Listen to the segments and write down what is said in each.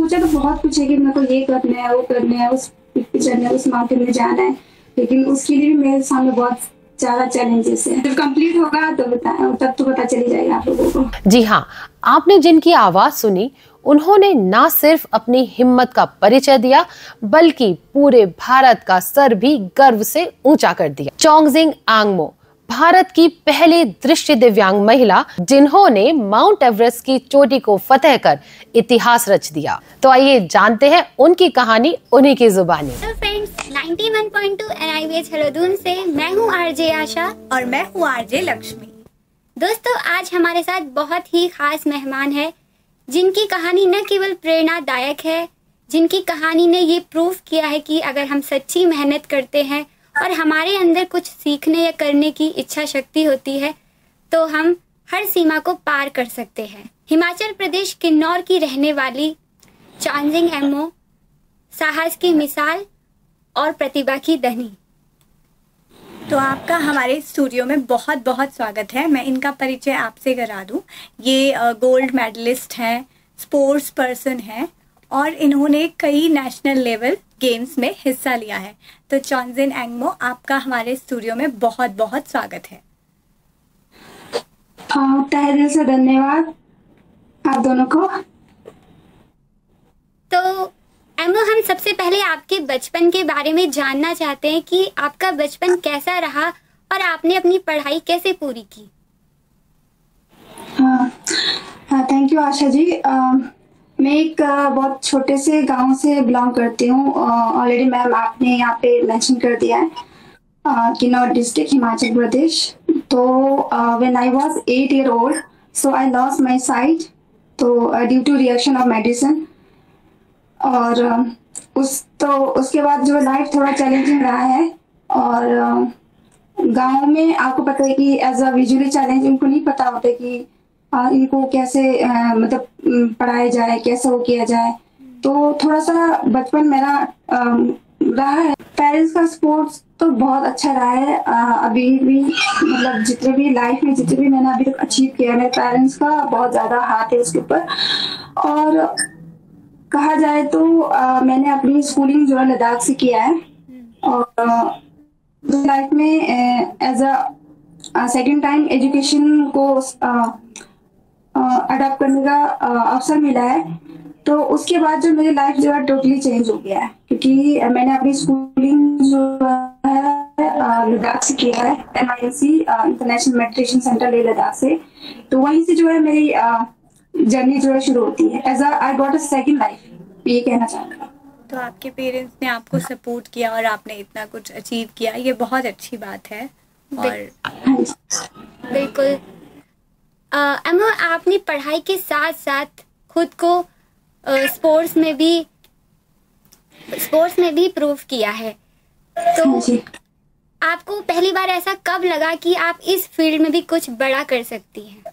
सोचा तो बहुत कुछ है कि मेरे को ये करना है, वो करना है, उस पे चढ़ना है, उस माउंटेन में जाना है, लेकिन उसके लिए भी मेरे सामने बहुत ज्यादा चैलेंजेस है। जब कंप्लीट होगा तो तब तो पता चली जाएगा आप लोगों को। जी हाँ, आपने जिनकी आवाज सुनी उन्होंने ना सिर्फ अपनी हिम्मत का परिचय दिया बल्कि पूरे भारत का सर भी गर्व से ऊंचा कर दिया। चोंगजिंग एंगमो भारत की पहली दृष्टि दिव्यांग महिला जिन्होंने माउंट एवरेस्ट की चोटी को फतेह कर इतिहास रच दिया। तो आइए जानते हैं उनकी कहानी उन्हीं की जुबानी। तो फ्रेंड्स, 91.2 NIVH हेलोदून से मैं हूँ आरजे आशा और मैं हूँ आरजे लक्ष्मी। दोस्तों, आज हमारे साथ बहुत ही खास मेहमान है जिनकी कहानी न केवल प्रेरणादायक है, जिनकी कहानी ने ये प्रूफ किया है कि अगर हम सच्ची मेहनत करते हैं और हमारे अंदर कुछ सीखने या करने की इच्छा शक्ति होती है तो हम हर सीमा को पार कर सकते हैं। हिमाचल प्रदेश किन्नौर की रहने वाली चोंगजिंग एंगमो साहस की मिसाल और प्रतिभा की धनी। तो आपका हमारे स्टूडियो में बहुत बहुत स्वागत है। मैं इनका परिचय आपसे करा दूं। ये गोल्ड मेडलिस्ट हैं, स्पोर्ट्स पर्सन हैं और इन्होंने कई नेशनल लेवल गेम्स में हिस्सा लिया है। तो चोंगजिंग एंगमो, आपका हमारे स्टूडियो में बहुत बहुत स्वागत है। तहे दिल से धन्यवाद आप दोनों को। तो एंगमो, हम सबसे पहले आपके बचपन के बारे में जानना चाहते हैं कि आपका बचपन कैसा रहा और आपने अपनी पढ़ाई कैसे पूरी की। Thank you Asha ji. मैं एक बहुत छोटे से गांव से बिलोंग करती हूँ। ऑलरेडी मैम आपने यहाँ पे मेंशन कर दिया है, किन्नौर डिस्ट्रिक्ट, हिमाचल प्रदेश। तो when I was 8 years old, so I lost my sight, तो due to reaction of medicine. और उसके बाद जो लाइफ थोड़ा चैलेंजिंग रहा है। और गांव में आपको पता है कि एज अ विजुअली चैलेंज इनको नहीं पता होता कि इनको कैसे मतलब पढ़ाया जाए, कैसे वो किया जाए। तो थोड़ा सा बचपन मेरा रहा है। पेरेंट्स का सपोर्ट तो बहुत अच्छा रहा है। अभी भी मतलब जितने भी लाइफ में जितने भी मैंने अभी तक अचीव किया है, मेरे पेरेंट्स का बहुत ज्यादा हाथ है उसके ऊपर। और कहा जाए तो मैंने अपनी स्कूलिंग जो है लद्दाख से किया है। और लाइफ में as a second time education को अडॉप्ट करने का अवसर मिला है। तो उसके बाद जो मेरी लाइफ जो है टोटली चेंज हो गया है, क्योंकि मैंने अपनी स्कूलिंग जो है लद्दाख से किया है, MISC इंटरनेशनल मेडिटेशन सेंटर ले लद्दाख से। तो वहीं से जो है मेरी जर्नी जो है शुरू होती है। As I got a second life, ये कहना चाहूँगा। तो आपके पेरेंट्स ने आपको सपोर्ट किया और आपने इतना कुछ अचीव किया, ये बहुत अच्छी बात है। और बिल्कुल एंगमो, आपने पढ़ाई के साथ साथ खुद को स्पोर्ट्स में भी प्रूव किया है। तो आपको पहली बार ऐसा कब लगा कि आप इस फील्ड में भी कुछ बड़ा कर सकती हैं?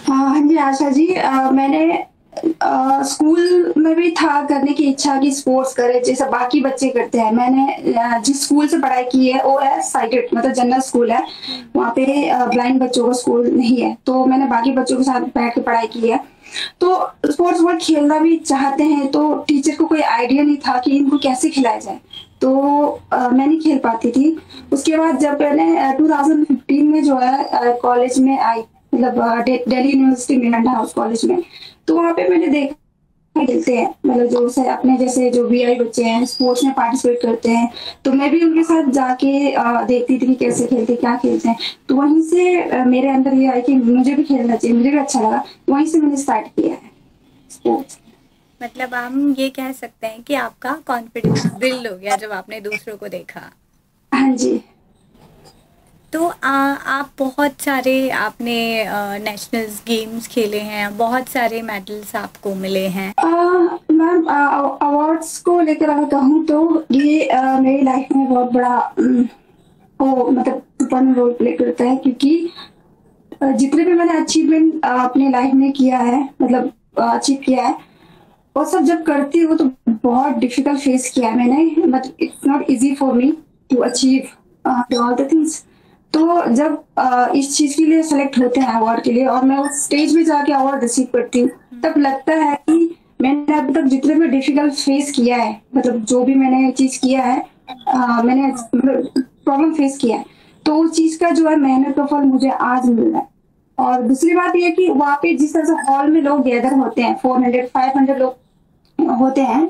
हाँ जी आशा जी, मैंने स्कूल में भी था करने की इच्छा कि स्पोर्ट्स करे जैसे बाकी बच्चे करते हैं। मैंने जिस स्कूल से पढ़ाई की है वो है साइटेड, मतलब जनरल स्कूल है। वहाँ पे ब्लाइंड बच्चों का स्कूल नहीं है। तो मैंने बाकी बच्चों के साथ बैठ के पढ़ाई की है। तो स्पोर्ट्स बहुत खेलना भी चाहते हैं, तो टीचर को कोई आइडिया नहीं था कि इनको कैसे खिलाया जाए। तो मैं नहीं खेल पाती थी। उसके बाद जब मैंने 2015 में जो है कॉलेज में आई, मतलब दिल्ली यूनिवर्सिटी में रंडा हाउस कॉलेज में, तो वहाँ पे मैंने देखा खेलते हैं, मतलब जो अपने जैसे जो VI बच्चे हैं स्पोर्ट्स में पार्टिसिपेट करते हैं। तो मैं भी उनके साथ जाके देखती थी कि कैसे खेलते, क्या खेलते हैं। तो वहीं से मेरे अंदर ये आई कि मुझे भी खेलना चाहिए, मुझे भी अच्छा लगा। वहीं से मैंने स्टार्ट किया है स्पोर्ट्स। मतलब हम ये कह सकते हैं कि आपका कॉन्फिडेंस बिल्ड हो गया जब आपने दूसरों को देखा। हाँ जी। तो आप बहुत सारे आपने नेशनल गेम्स खेले हैं, बहुत सारे मेडल्स आपको मिले हैं। मैम, अवार्ड्स को लेकर अगर कहूँ तो ये मेरी लाइफ में बहुत बड़ा मतलब इम्पोर्टेंट रोल प्ले करता है, क्योंकि जितने भी मैंने अचीवमेंट अपनी लाइफ में किया है, मतलब अचीव किया है, वो सब जब करती हूँ तो बहुत डिफिकल्ट फेस किया है मैंने। But it's not easy for me to achieve all the things. तो जब इस चीज के लिए सेलेक्ट होते हैं अवार्ड के लिए, और मैं उस स्टेज पे जाके अवार्ड रिसीव करती हूँ, तब लगता है कि अब तक जितने भी डिफिकल्ट फेस किया है, मतलब जो भी मैंने चीज किया है, मैंने प्रॉब्लम फेस किया है, तो उस चीज का जो है मेहनत का फल मुझे आज मिल रहा है। और दूसरी बात ये है कि वहाँ पे जिस तरह से हॉल में लोग गैदर होते हैं, 400-500 लोग होते हैं,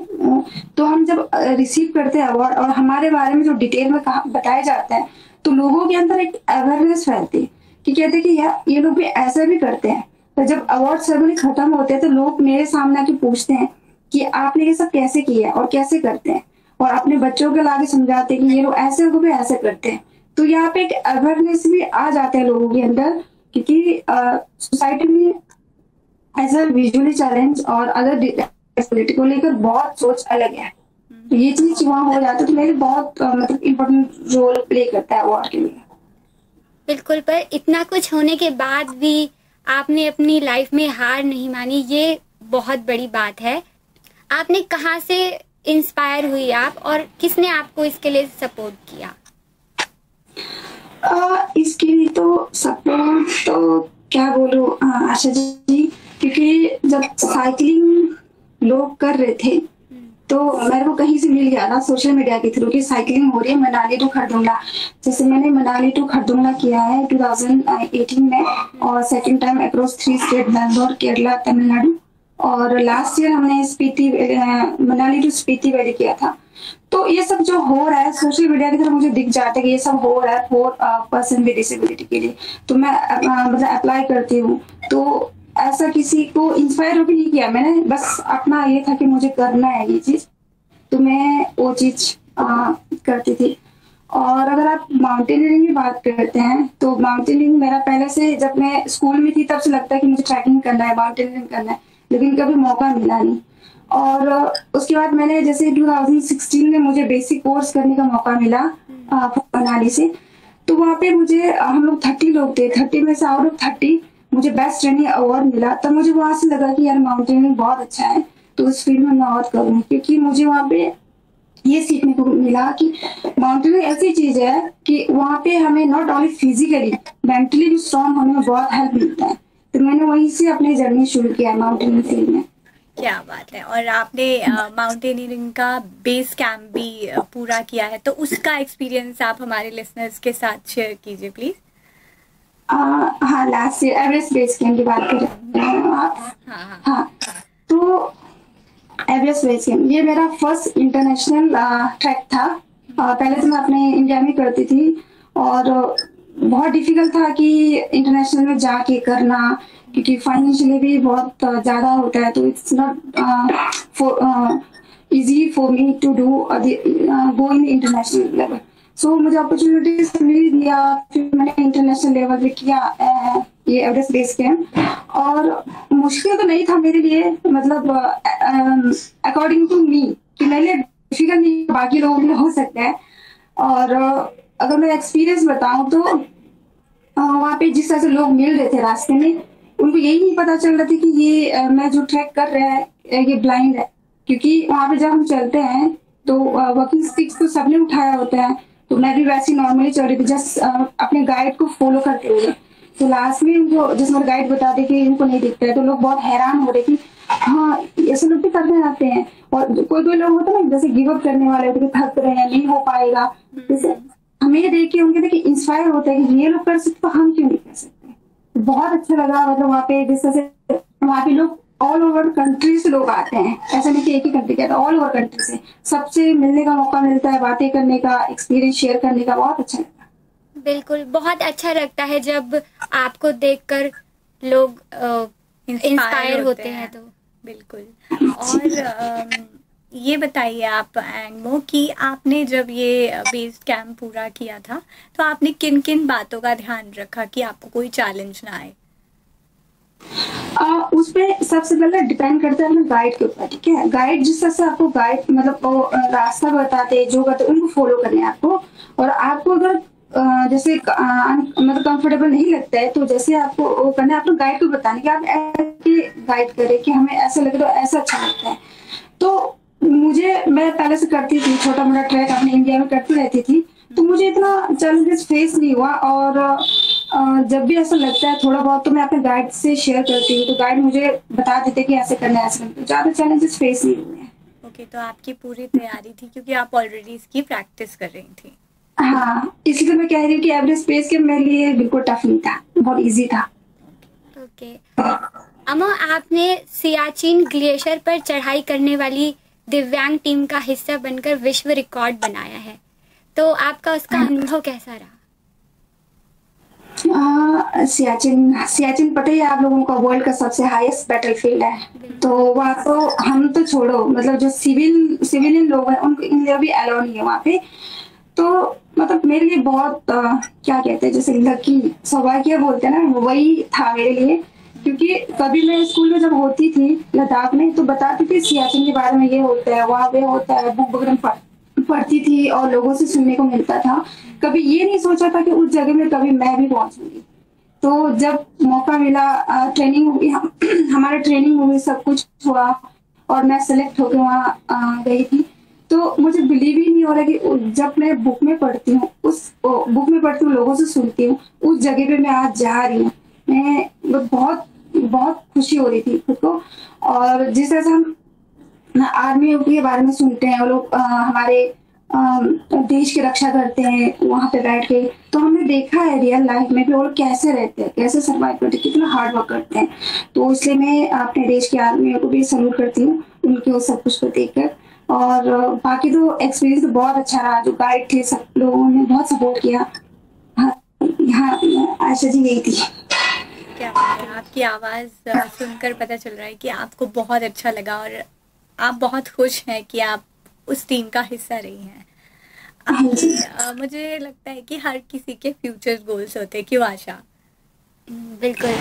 तो हम जब रिसीव करते हैं अवार्ड और हमारे बारे में जो डिटेल में बताया जाता है, तो लोगों के अंदर एक अवेयरनेस फैलती है कि कहते हैं कि यार ये लोग भी ऐसा भी करते हैं। तो जब अवार्ड सेरेमनी खत्म होते हैं तो लोग मेरे सामने आके पूछते हैं कि आपने ये सब कैसे किया और कैसे करते हैं, और अपने बच्चों के लाके समझाते हैं कि ये लोग ऐसे लोग भी ऐसे करते हैं। तो यहाँ पे एक अवेयरनेस भी आ जाता है लोगों के अंदर, क्योंकि सोसाइटी में एज अ विजुअली चैलेंज और अदर डिसेबिलिटी को लेकर बहुत सोच अलग है। तो ये चीज वहाँ हो जाता है, तो मेरे बहुत मतलब इम्पोर्टेंट रोल प्ले करता है अवार्ड के लिए। बिल्कुल, पर इतना कुछ होने के बाद भी आपने अपनी लाइफ में हार नहीं मानी, ये बहुत बड़ी बात है। आपने कहाँ से इंस्पायर हुई आप, और किसने आपको इसके लिए सपोर्ट किया? इसके लिए तो सपोर्ट तो क्या बोलूं आशा जी, क्योंकि जब साइकिलिंग लोग कर रहे थे तो मेरे को कहीं से मिल गया था सोशल मीडिया के थ्रू कि साइकिलिंग हो रही है मनाली टू खरदुंगला। जैसे मैंने मनाली टू खरदुंगला किया है 2018 में, और second time across 3 state, Bangalore, Kerala, Tamil Nadu, और लास्ट ईयर हमने स्पीति मनाली टू स्पीति वैली किया था। तो ये सब जो हो रहा है सोशल मीडिया की तरफ मुझे दिख जाता है कि ये सब हो रहा है फॉर पर्सन विद डिसेबिलिटी के लिए, तो मैं मतलब अप्लाई करती हूँ। तो ऐसा किसी को इंस्पायर होकर नहीं किया मैंने, बस अपना ये था कि मुझे करना है ये चीज, तो मैं वो चीज करती थी। और अगर आप माउंटेनियरिंग की बात करते हैं तो माउंटेनियरिंग मेरा पहले से, जब मैं स्कूल में थी तब से लगता है कि मुझे ट्रैकिंग करना है, माउंटेनियरिंग करना है, लेकिन कभी मौका मिला नहीं। और उसके बाद मैंने जैसे 2016 में मुझे बेसिक कोर्स करने का मौका मिला मनाली से, तो वहाँ पे मुझे हम लोग 30 लोग थे, 30 में से आउट ऑफ 30 मुझे बेस्ट ट्रेनिंग अवार्ड मिला। तब मुझे वहां से लगा कि यार माउंटेनियरिंग बहुत अच्छा है, तो उस फील्ड में मैं और करूँ, क्योंकि मुझे वहाँ पे ये सीखने को मिला कि माउंटेनियरिंग ऐसी चीज है कि वहाँ पे हमें नॉट ओनली फिजिकली मेंटली भी स्ट्रॉन्ग होने में बहुत हेल्प मिलता है। तो मैंने वहीं से अपनी जर्नी शुरू किया माउंटेनियरिंग फील्ड में। क्या बात है। और आपने माउंटेनियरिंग का बेस कैंप भी पूरा किया है, तो उसका एक्सपीरियंस आप हमारे लिसनर्स के साथ शेयर कीजिए प्लीज। हाँ, last year Everest base camp की बात कर रहे हैं आप? हाँ, तो एवरेस्ट बेस कैंप ये मेरा फर्स्ट इंटरनेशनल ट्रैक था। पहले तो मैं अपने इंडिया में करती थी, और बहुत डिफिकल्ट था कि इंटरनेशनल में जाके करना, क्योंकि फाइनेंशियली भी बहुत ज्यादा होता है, तो it's not easy for me to do go in international level. So मुझे अपॉर्चुनिटीज मिल दिया, फिर मैंने इंटरनेशनल लेवल पे किया ये एवरेस्ट बेस कैंप। और मुश्किल तो नहीं था मेरे लिए, मतलब अकॉर्डिंग टू मी, कि मेरे लिए डिफिकल्ट नहीं, बाकी लोगों के लिए हो सकता है। और अगर मैं एक्सपीरियंस बताऊं तो वहाँ पे जिस तरह से लोग मिल रहे थे रास्ते में, उनको यही नहीं पता चल रहा था कि ये मैं जो ट्रैक कर रहा है ये ब्लाइंड है, क्योंकि वहाँ पे जब हम चलते हैं तो वॉकिंग स्टिक्स तो सबने उठाया होता है, तो मैं भी वैसे नॉर्मली चल रही थी, जस्ट अपने गाइड को फॉलो करते हुए। तो लास्ट में उनको जैसे मेरे गाइड बताते कि इनको नहीं दिखता है, तो लोग बहुत हैरान हो रहे कि हाँ ऐसे लोग भी करने आते हैं। और कोई कोई लोग होते हैं ना जैसे गिव अप करने वाले होते, थक रहे हैं, नहीं हो पाएगा, जैसे हमें देख के उनके देखिए इंस्पायर होता है कि ये लोग कर सकते तो हम क्यों नहीं कर सकते। तो बहुत अच्छा लगा, मतलब वहाँ पे जिस तरह से वहाँ पे लोग ऑल ओवर कंट्री से लोग आते हैं, ऐसा नहीं कि एक ही कंट्री के, ऑल ओवर कंट्री से सबसे मिलने का मौका मिलता है, बातें करने का, एक्सपीरियंस शेयर करने का, बहुत अच्छा लगता है। बिल्कुल, बहुत अच्छा लगता है जब आपको देखकर लोग इंस्पायर होते हैं। तो बिल्कुल। और ये बताइए आप एंगमो कि आपने जब ये बेस कैंप पूरा किया था तो आपने किन किन बातों का ध्यान रखा कि आपको कोई चैलेंज ना आए? उस पे सबसे पहले डिपेंड करता है अपने गाइड के ऊपर, ठीक है। गाइड जिस तरह से आपको गाइड मतलब वो रास्ता बताते जो करते उनको फॉलो करना है आपको। और आपको अगर जैसे मतलब कंफर्टेबल नहीं लगता है तो जैसे आपको वो करना है, आपको गाइड को बताने कि आप ऐसे गाइड करें कि हमें ऐसा लगे तो ऐसा अच्छा लगता है। तो मैं पहले से करती थी, छोटा मोटा ट्रैक अपने इंडिया में करती रहती थी, तो मुझे इतना चैलेंजेस फेस नहीं हुआ। और जब भी ऐसा लगता है थोड़ा बहुत तो मैं अपने गाइड से शेयर करती हूँ, तो गाइड मुझे बता देते कि ऐसे करना है, ऐसे करना है। ज़्यादा चैलेंजेस फेस नहीं हुए हैं। ओके, तो आपकी पूरी तैयारी थी क्योंकि आप ऑलरेडी इसकी प्रैक्टिस कर रही थी। हाँ, इसलिए तो मैं कह रही हूँ कि एवरेस्ट बेस कैंप मेरे लिए बिल्कुल टफ नहीं था, बहुत इजी था। ओके अमो, आपने सियाचिन ग्लेशियर पर चढ़ाई करने वाली दिव्यांग टीम का हिस्सा बनकर विश्व रिकॉर्ड बनाया है, तो आपका उसका अनुभव कैसा रहा? सियाचिन पता ही है आप लोगों को, वर्ल्ड का सबसे हाईएस्ट बैटलफील्ड है। तो वहाँ तो हम तो छोड़ो, मतलब जो सिविलियन लोग हैं उनको इन लिए भी अलाउ नहीं है वहाँ पे। तो मतलब मेरे लिए बहुत क्या कहते हैं, जैसे लकी सौभाग्य बोलते हैं ना, वही था मेरे लिए। क्योंकि कभी मैं स्कूल में जब होती थी लद्दाख में, तो बताती थी सियाचिन के बारे में, ये होता है वहाँ पे होता है, बुक वगैरह पढ़ती थी और लोगों से सुनने को मिलता था। कभी ये नहीं सोचा था कि उस जगह में कभी मैं भी पहुंचूंगी। तो जब मौका मिला, ट्रेनिंग हुई, हमारा ट्रेनिंग हुई, सब कुछ हुआ और मैं सेलेक्ट होकर वहाँ गई थी। तो मुझे बिलीव ही नहीं हो रहा कि जब मैं बुक में पढ़ती हूँ, लोगों से सुनती हूँ, उस जगह पे मैं आज जा रही हूँ। मैं बहुत बहुत खुशी हो रही थी खुद को। और जिस तरह से हम आर्मी के बारे में सुनते हैं, वो लोग हमारे देश की रक्षा करते हैं वहां पे बैठ के, तो हमने देखा है रियल लाइफ में भी वो लोग कैसे रहते हैं, कैसे सर्वाइव करते हैं, कितना हार्ड वर्क करते हैं। तो इसलिए मैं अपने देश की आर्मी को भी सल्यूट करती हूँ, उनके वो सब कुछ को देखकर। और बाकी तो एक्सपीरियंस तो बहुत अच्छा रहा, जो गाइड थे सब लोगों ने बहुत सपोर्ट किया। हाँ आशा जी यही थी। क्या बात है, आपकी आवाज़ सुनकर पता चल रहा है कि आपको बहुत अच्छा लगा और आप बहुत खुश हैं कि आप उस टीम का हिस्सा रही हैं। मुझे लगता है कि हर किसी के फ्यूचर गोल्स होते हैं, क्यों आशा? बिल्कुल।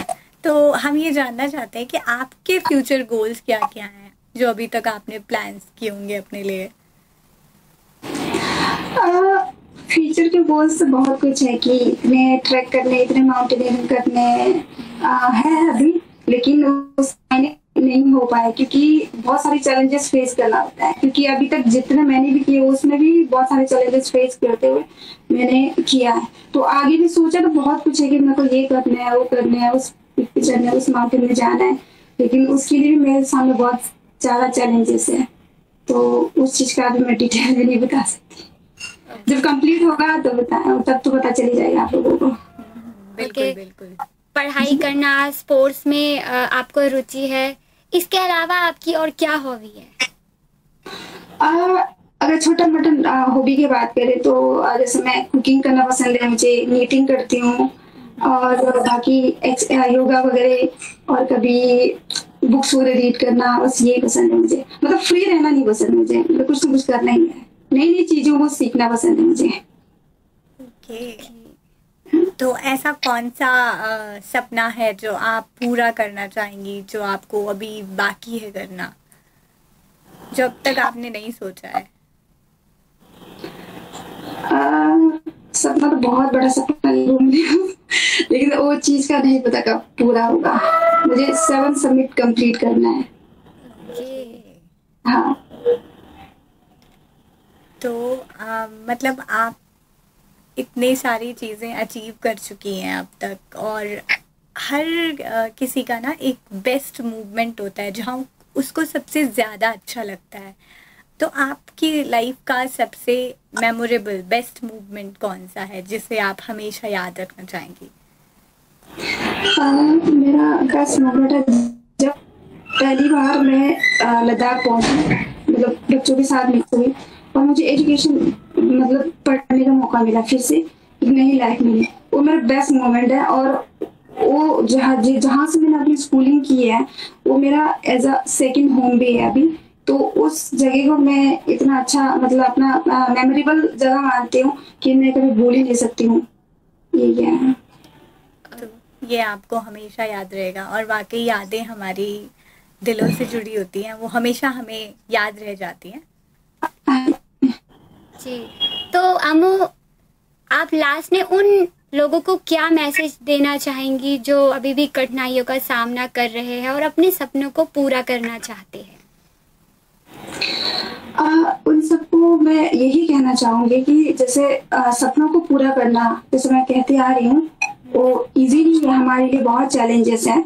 तो हम ये जानना चाहते हैं कि आपके फ्यूचर गोल्स क्या क्या हैं जो अभी तक आपने प्लान्स किए होंगे अपने लिए। फ्यूचर के गोल्स तो बहुत कुछ है कि इतने ट्रैक करने, इतने माउंटेनियरिंग करने है अभी, लेकिन उस नहीं हो पाया क्योंकि बहुत सारे चैलेंजेस फेस करना होता है। क्योंकि अभी तक जितने मैंने भी किए उसमें भी बहुत सारे चैलेंजेस फेस करते हुए मैंने किया है। तो आगे भी सोचा तो बहुत कुछ है कि मेरे को ये करना है, वो करना है, उस पे चढ़ना है, उस माउंटेन में जाना है, लेकिन उसके लिए भी मेरे सामने बहुत ज्यादा चैलेंजेस है। तो उस चीज का अभी मैं डिटेल में नहीं बता सकती। जब कंप्लीट होगा तो तब तो पता चली जाएगा आप लोगों को। बिल्कुल बिल्कुल। पढ़ाई करना, स्पोर्ट्स में आपको रुचि है, इसके अलावा आपकी और क्या हॉबी है? अगर छोटा मोटा हॉबी की बात करें तो जैसे मैं कुकिंग करना पसंद है, मुझे नीटिंग करती हूँ, और बाकी योगा वगैरह, और कभी बुक्स वगैरह रीड करना, बस ये पसंद है मुझे। मतलब फ्री रहना नहीं पसंद मुझे, मतलब कुछ ना कुछ करना ही है, नई नई चीजों को सीखना पसंद है मुझे। ओके, तो ऐसा कौन सा सपना है जो आप पूरा करना चाहेंगी, जो आपको अभी बाकी है करना, जो अब तक आपने नहीं सोचा है? सपना तो बहुत बड़ा सपना है लेकिन वो चीज का नहीं पता कब पूरा होगा। मुझे 7 समिट कंप्लीट करना है। हाँ। तो मतलब आप इतनी सारी चीज़ें अचीव कर चुकी हैं अब तक, और हर किसी का ना एक बेस्ट मूवमेंट होता है जहाँ उसको सबसे ज़्यादा अच्छा लगता है। तो आपकी लाइफ का सबसे मेमोरेबल बेस्ट मूवमेंट कौन सा है जिसे आप हमेशा याद रखना चाहेंगी? मेरा बेस्ट मूवमेंट है जब पहली बार मैं लद्दाख पहुंची, मतलब बच्चों के साथ मिलती हुई, और मुझे एजुकेशन मतलब पढ़ने का मौका मिला, फिर से एक नई लाइफ मिली। वो मेरा बेस्ट मोमेंट है। और वो जहाँ से मैंने अपनी स्कूलिंग की है वो मेरा एज अ सेकंड होम भी है अभी। तो उस जगह को मैं इतना अच्छा, मतलब अपना मेमोरेबल जगह मानती हूँ कि मैं कभी भूल ही नहीं सकती हूँ। ये क्या है, तो ये आपको हमेशा याद रहेगा, और वाकई यादें हमारी दिलों से जुड़ी होती हैं, वो हमेशा हमें याद रह जाती हैं। जी, तो अमू, आप लास्ट में उन लोगों को क्या मैसेज देना चाहेंगी जो अभी भी कठिनाइयों का सामना कर रहे हैं और अपने सपनों को पूरा करना चाहते हैं? उन सबको मैं यही कहना चाहूंगी कि जैसे सपनों को पूरा करना, जैसे मैं कहती आ रही हूँ वो इजी नहीं है, हमारे लिए बहुत चैलेंजेस हैं,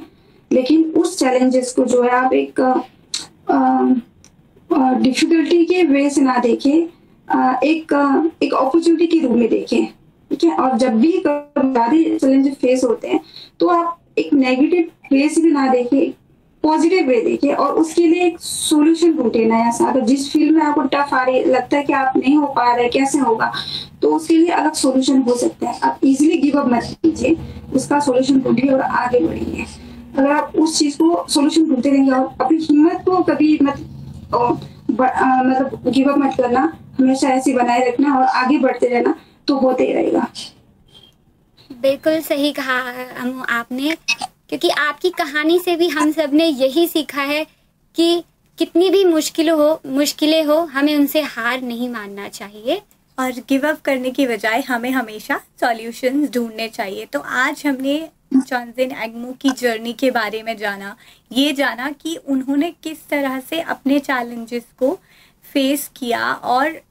लेकिन उस चैलेंजेस को जो है आप एक डिफिकल्टी के वे से ना देखें, एक अपॉर्चुनिटी के रूप में देखें, ठीक है। और जब भी ज़्यादा चैलेंजेस फेस होते हैं तो आप एक नेगेटिव वे से भी ना देखें, पॉजिटिव वे देखें और उसके लिए एक सोल्यूशन ढूंढे नया सा। अगर जिस फील्ड में आपको टफ आ रही लगता है कि आप नहीं हो पा रहे, कैसे होगा, तो उसके लिए अलग सोल्यूशन हो सकता है। आप इजीली गिव अप मत कीजिए, उसका सोल्यूशन ढूंढिए और आगे बढ़िए। अगर आप उस चीज को सोल्यूशन ढूंढते रहेंगे और अपनी हिम्मत को कभी मतलब गिव अप मत करना, हमेशा ऐसे बनाए रखना और आगे बढ़ते रहना, तो होते ही रहेगा। बिल्कुल सही कहा अम्मू आपने, क्योंकि आपकी कहानी से भी हम सब ने यही सीखा है कि कितनी भी मुश्किलें हो हमें उनसे हार नहीं मानना चाहिए और गिव अप करने की बजाय हमें हमेशा सॉल्यूशंस ढूंढने चाहिए। तो आज हमने चॉन्गजिन एंगमो की जर्नी के बारे में ये जाना कि उन्होंने किस तरह से अपने चैलेंजेस को फेस किया और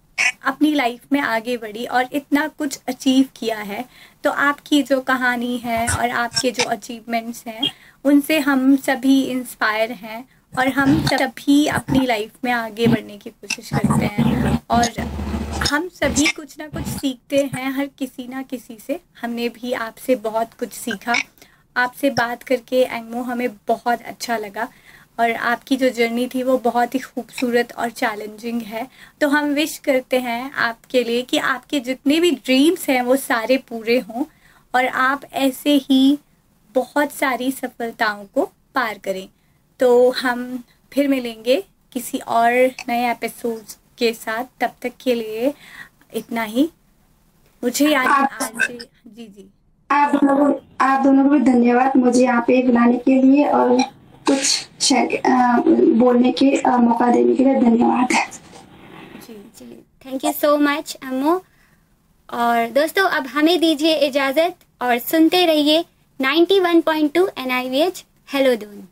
अपनी लाइफ में आगे बढ़ी और इतना कुछ अचीव किया है। तो आपकी जो कहानी है और आपके जो अचीवमेंट्स हैं उनसे हम सभी इंस्पायर हैं और हम सभी अपनी लाइफ में आगे बढ़ने की कोशिश करते हैं और हम सभी कुछ ना कुछ सीखते हैं, हर किसी ना किसी से। हमने भी आपसे बहुत कुछ सीखा। आपसे बात करके एंगमो हमें बहुत अच्छा लगा और आपकी जो जर्नी थी वो बहुत ही खूबसूरत और चैलेंजिंग है। तो हम विश करते हैं आपके लिए कि आपके जितने भी ड्रीम्स हैं वो सारे पूरे हों और आप ऐसे ही बहुत सारी सफलताओं को पार करें। तो हम फिर मिलेंगे किसी और नए एपिसोड के साथ। तब तक के लिए इतना ही। मुझे जी आप दोनों को भी धन्यवाद मुझे यहाँ पे बुलाने के लिए और कुछ बोलने के मौका देने के लिए धन्यवाद। जी थैंक यू सो मच अम्मू। और दोस्तों अब हमें दीजिए इजाज़त और सुनते रहिए 91.2 NIVH हेलो दून।